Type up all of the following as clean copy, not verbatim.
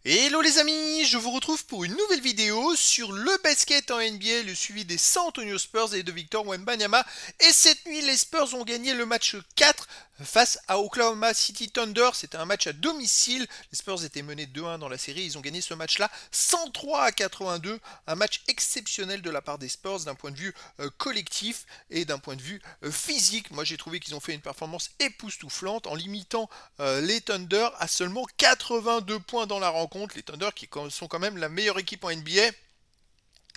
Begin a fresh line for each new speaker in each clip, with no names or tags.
Hello les amis, je vous retrouve pour une nouvelle vidéo sur le basket en NBA, le suivi des San Antonio Spurs et de Victor Wembanyama. Et cette nuit, les Spurs ont gagné le match 4 face à Oklahoma City Thunder. C'était un match à domicile. Les Spurs étaient menés 2-1 dans la série. Ils ont gagné ce match-là 103 à 82. Un match exceptionnel de la part des Spurs d'un point de vue collectif et d'un point de vue physique. Moi, j'ai trouvé qu'ils ont fait une performance époustouflante en limitant les Thunder à seulement 82 points dans la rencontre. Les Thunder qui sont quand même la meilleure équipe en NBA.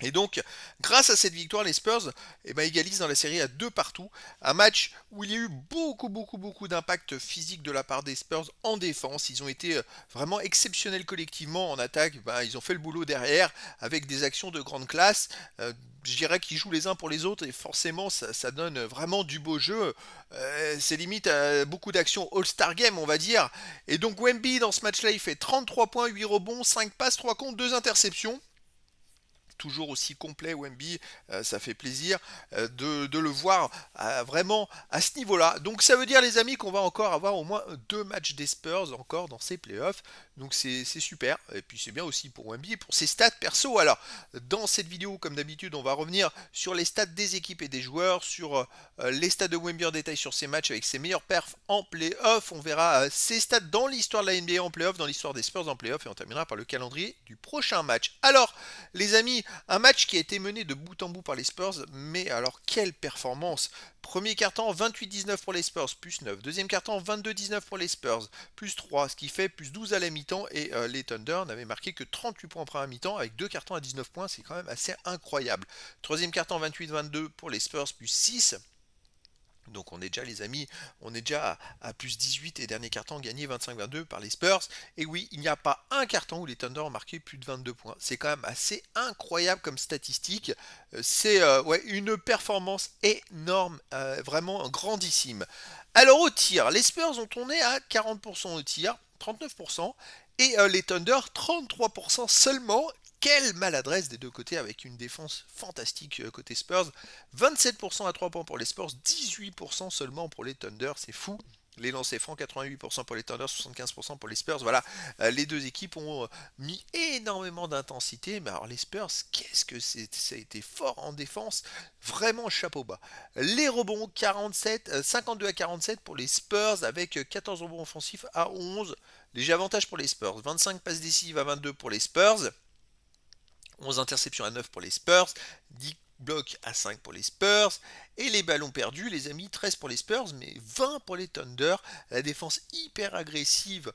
Et donc, grâce à cette victoire, les Spurs égalisent dans la série à 2 partout. Un match où il y a eu beaucoup d'impact physique de la part des Spurs en défense. Ils ont été vraiment exceptionnels collectivement en attaque. Ils ont fait le boulot derrière avec des actions de grande classe. Je dirais qu'ils jouent les uns pour les autres et forcément ça donne vraiment du beau jeu. C'est limite beaucoup d'actions All-Star Game, on va dire. Et donc Wemby dans ce match-là, il fait 33 points, 8 rebonds, 5 passes, 3 comptes, 2 interceptions toujours aussi complet Wemby, ça fait plaisir de le voir vraiment à ce niveau-là. Donc ça veut dire les amis qu'on va encore avoir au moins 2 matchs des Spurs encore dans ces playoffs. Donc c'est super. Et puis c'est bien aussi pour Wemby et pour ses stats perso. Alors dans cette vidéo comme d'habitude on va revenir sur les stats des équipes et des joueurs, sur les stats de Wemby en détail sur ses matchs avec ses meilleurs perfs en playoff. On verra ses stats dans l'histoire de la NBA en playoff, dans l'histoire des Spurs en playoff et on terminera par le calendrier du prochain match. Alors les amis, un match qui a été mené de bout en bout par les Spurs, mais alors quelle performance! Premier quart-temps 28-19 pour les Spurs, plus 9. Deuxième quart-temps 22-19 pour les Spurs, plus 3, ce qui fait plus 12 à la mi-temps. Et les Thunder n'avaient marqué que 38 points après un mi-temps, avec deux cartons à 19 points, c'est quand même assez incroyable. Troisième quart-temps 28-22 pour les Spurs, plus 6. Donc on est déjà les amis, on est déjà à plus 18 et dernier carton gagné 25-22 par les Spurs. Et oui, il n'y a pas un carton où les Thunder ont marqué plus de 22 points. C'est quand même assez incroyable comme statistique. C'est ouais, une performance énorme, vraiment grandissime. Alors au tir, les Spurs ont tourné à 40% au tir, 39%, et les Thunder 33% seulement. Quelle maladresse des deux côtés avec une défense fantastique côté Spurs. 27% à 3 points pour les Spurs, 18% seulement pour les Thunder, c'est fou. Les lancers francs, 88% pour les Thunder, 75% pour les Spurs. Voilà, les deux équipes ont mis énormément d'intensité. Mais alors les Spurs, qu'est-ce que ça a été fort en défense. Vraiment chapeau bas. Les rebonds, 47, 52 à 47 pour les Spurs avec 14 rebonds offensifs à 11. Léger avantage pour les Spurs. 25 passes décisives à 22 pour les Spurs. 11 interceptions à 9 pour les Spurs, 10 blocs à 5 pour les Spurs, et les ballons perdus, les amis, 13 pour les Spurs, mais 20 pour les Thunder. La défense hyper agressive,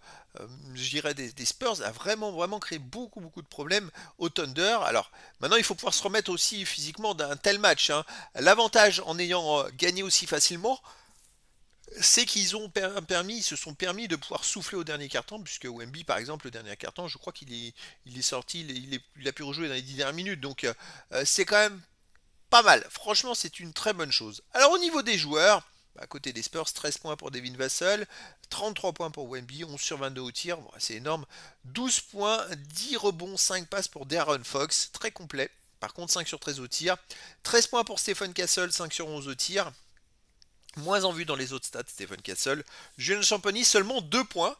je dirais, des Spurs a vraiment créé beaucoup de problèmes aux Thunder. Alors, maintenant, il faut pouvoir se remettre aussi physiquement d'un tel match, hein. L'avantage en ayant gagné aussi facilement, c'est qu'ils ont permis, ils se sont permis de pouvoir souffler au dernier carton, puisque Wemby, par exemple, le dernier carton, je crois qu'il est sorti, il a pu rejouer dans les 10 dernières minutes, donc c'est quand même pas mal. Franchement, c'est une très bonne chose. Alors au niveau des joueurs, à côté des Spurs, 13 points pour Devin Vassell, 33 points pour Wemby, 11 sur 22 au tir, bon, c'est énorme, 12 points, 10 rebonds, 5 passes pour De'Aaron Fox, très complet. Par contre, 5 sur 13 au tir, 13 points pour Stephen Castle, 5 sur 11 au tir. Moins en vue dans les autres stats, Stephen Castle. Julien Champagny, seulement 2 points.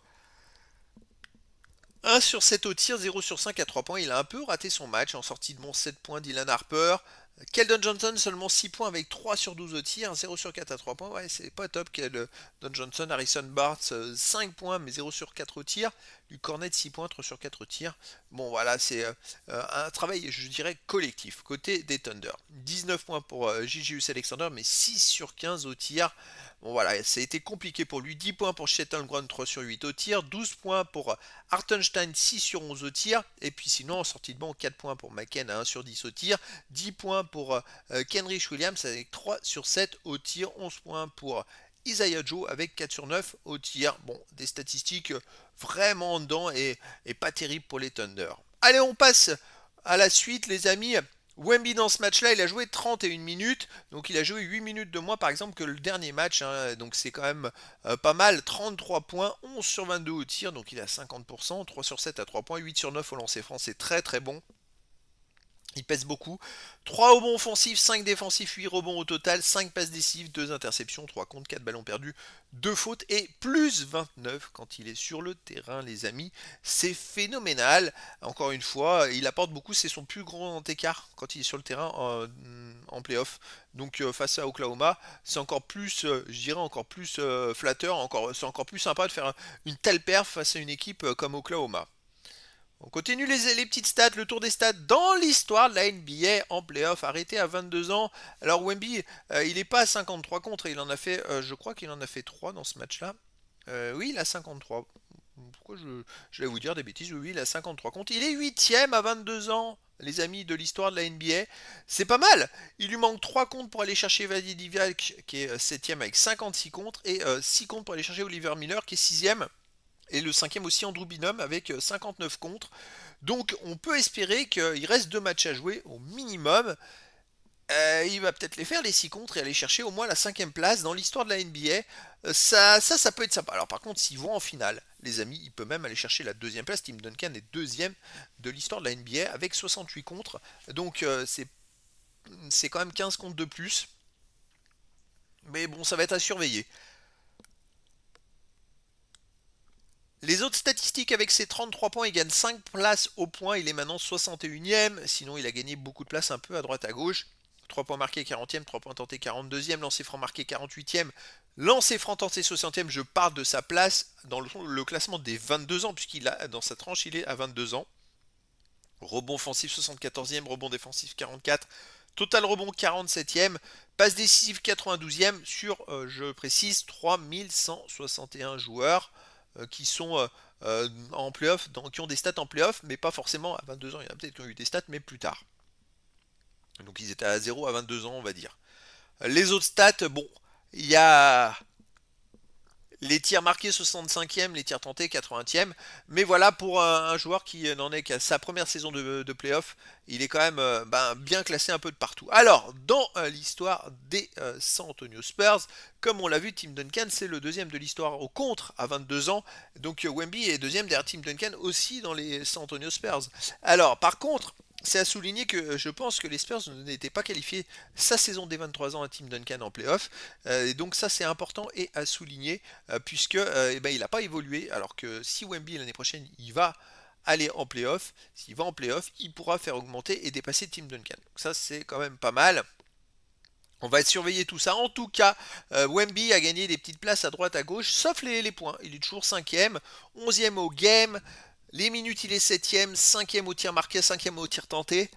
1 sur 7 au tir, 0 sur 5 à 3 points. Il a un peu raté son match. En sortie de bon 7 points, Dylan Harper. Keldon Johnson, seulement 6 points avec 3 sur 12 au tir, 0 sur 4 à 3 points. Ouais, c'est pas top. Keldon Johnson, Harrison Barnes, 5 points mais 0 sur 4 au tir. Du Cornet, 6 points, 3 sur 4 au tir. Bon, voilà, c'est un travail, je dirais, collectif. Côté des Thunder. 19 points pour J.J.U.S. Alexander, mais 6 sur 15 au tir. Bon, voilà, ça a été compliqué pour lui. 10 points pour Shettlengron, 3 sur 8 au tir. 12 points pour Hartenstein, 6 sur 11 au tir. Et puis sinon, en sortie de banc, 4 points pour McKen à 1 sur 10 au tir. 10 points pour Kenrich Williams avec 3 sur 7 au tir. 11 points pour Isaiah Joe avec 4 sur 9 au tir. Bon, des statistiques vraiment en dedans et pas terribles pour les Thunder. Allez, on passe à la suite, les amis. Wemby dans ce match-là, il a joué 31 minutes, donc il a joué 8 minutes de moins par exemple que le dernier match, hein, donc c'est quand même pas mal. 33 points, 11 sur 22 au tir, donc il a 50%, 3 sur 7 à 3 points, 8 sur 9 au lancer franc, c'est très bon. Il pèse beaucoup. 3 rebonds offensifs, 5 défensifs, 8 rebonds au total, 5 passes décisives, 2 interceptions, 3 contre, 4 ballons perdus, 2 fautes et plus 29 quand il est sur le terrain, les amis. C'est phénoménal. Encore une fois, il apporte beaucoup, c'est son plus grand écart quand il est sur le terrain en playoff. Donc face à Oklahoma, c'est encore plus, je dirais encore plus flatteur, c'est encore plus sympa de faire une telle perf face à une équipe comme Oklahoma. On continue les petites stats, le tour des stats dans l'histoire de la NBA en playoff, arrêté à 22 ans. Alors Wemby, il n'est pas à 53 contre, il en a fait, je crois qu'il en a fait 3 dans ce match-là. Oui, il a 53. Pourquoi je vais vous dire des bêtises? Oui, il a 53 contre. Il est 8ème à 22 ans, les amis, de l'histoire de la NBA. C'est pas mal. Il lui manque 3 comptes pour aller chercher Vadim Divac, qui est 7ème avec 56 contre, et 6 comptes pour aller chercher Oliver Miller, qui est 6ème. Et le cinquième aussi Andrew Bynum avec 59 contre. Donc on peut espérer qu'il reste 2 matchs à jouer au minimum. Il va peut-être les faire les 6 contre et aller chercher au moins la 5ème place dans l'histoire de la NBA. Ça peut être sympa. Alors par contre, s'ils vont en finale, les amis, il peut même aller chercher la 2ème place. Tim Duncan est 2ème de l'histoire de la NBA avec 68 contre. Donc c'est quand même 15 contre de plus. Mais bon, ça va être à surveiller. Les autres statistiques avec ses 33 points, il gagne 5 places au point, il est maintenant 61ème, sinon il a gagné beaucoup de places un peu à droite à gauche. 3 points marqués 40ème, 3 points tentés 42ème, lancer franc marqué 48ème, lancer franc tenté 60ème, je parle de sa place dans le classement des 22 ans, puisqu'il a dans sa tranche il est à 22 ans. Rebond offensif 74ème, rebond défensif 44, total rebond 47ème, passe décisive 92ème sur, je précise, 3161 joueurs qui sont en playoff, qui ont des stats en playoff, mais pas forcément à 22 ans. Il y en a peut-être qui ont eu des stats, mais plus tard. Donc ils étaient à 0 à 22 ans, on va dire. Les autres stats, bon, il y a les tirs marqués 65e, les tirs tentés 80e. Mais voilà, pour un joueur qui n'en est qu'à sa première saison de playoff, il est quand même bien classé un peu de partout. Alors, dans l'histoire des San Antonio Spurs, comme on l'a vu, Tim Duncan, c'est le deuxième de l'histoire au contre à 22 ans. Donc Wemby est deuxième derrière Tim Duncan aussi dans les San Antonio Spurs. Alors, par contre, c'est à souligner que je pense que les Spurs n'étaient pas qualifiés sa saison des 23 ans à Tim Duncan en playoff. Et donc ça c'est important et à souligner puisque il n'a pas évolué. Alors que si Wemby l'année prochaine il va aller en playoff, s'il va en playoff, il pourra faire augmenter et dépasser Tim Duncan. Donc ça c'est quand même pas mal. On va surveiller tout ça. En tout cas, Wemby a gagné des petites places à droite à gauche, sauf les points. Il est toujours 5ème, 11ème au game. Les minutes, il est 7ème, 5ème au tir marqué, 5ème au tir tenté.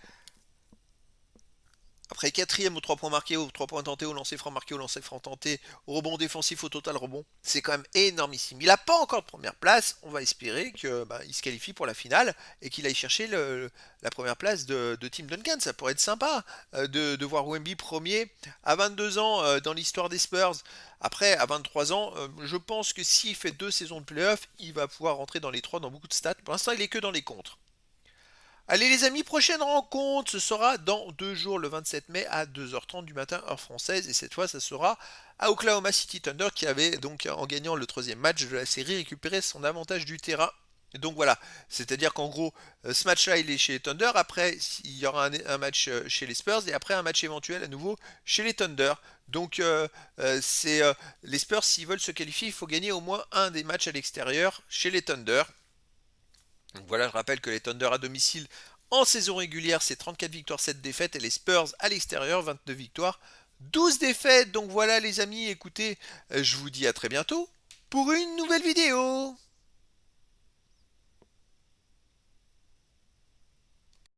Après 4ème aux 3 points marqués, aux 3 points tentés, au lancer franc marqué, au lancer franc tenté, au rebond défensif, au total rebond. C'est quand même énormissime. Il n'a pas encore de première place. On va espérer qu'il se qualifie pour la finale et qu'il aille chercher la première place de Tim Duncan. Ça pourrait être sympa de voir Wemby premier à 22 ans dans l'histoire des Spurs. Après, à 23 ans, je pense que s'il fait 2 saisons de playoff, il va pouvoir rentrer dans les 3 dans beaucoup de stats. Pour l'instant, il est que dans les contres. Allez les amis, prochaine rencontre, ce sera dans 2 jours, le 27 mai à 2h30 du matin, heure française. Et cette fois, ça sera à Oklahoma City Thunder qui avait donc, en gagnant le troisième match de la série, récupéré son avantage du terrain. Donc voilà, c'est-à-dire qu'en gros, ce match-là, il est chez les Thunder. Après, il y aura un match chez les Spurs. Et après, un match éventuel à nouveau chez les Thunder. Donc les Spurs, s'ils veulent se qualifier, il faut gagner au moins un des matchs à l'extérieur chez les Thunder. Donc voilà, je rappelle que les Thunder à domicile en saison régulière, c'est 34 victoires, 7 défaites, et les Spurs à l'extérieur, 29 victoires, 12 défaites. Donc voilà les amis, écoutez, je vous dis à très bientôt pour une nouvelle vidéo.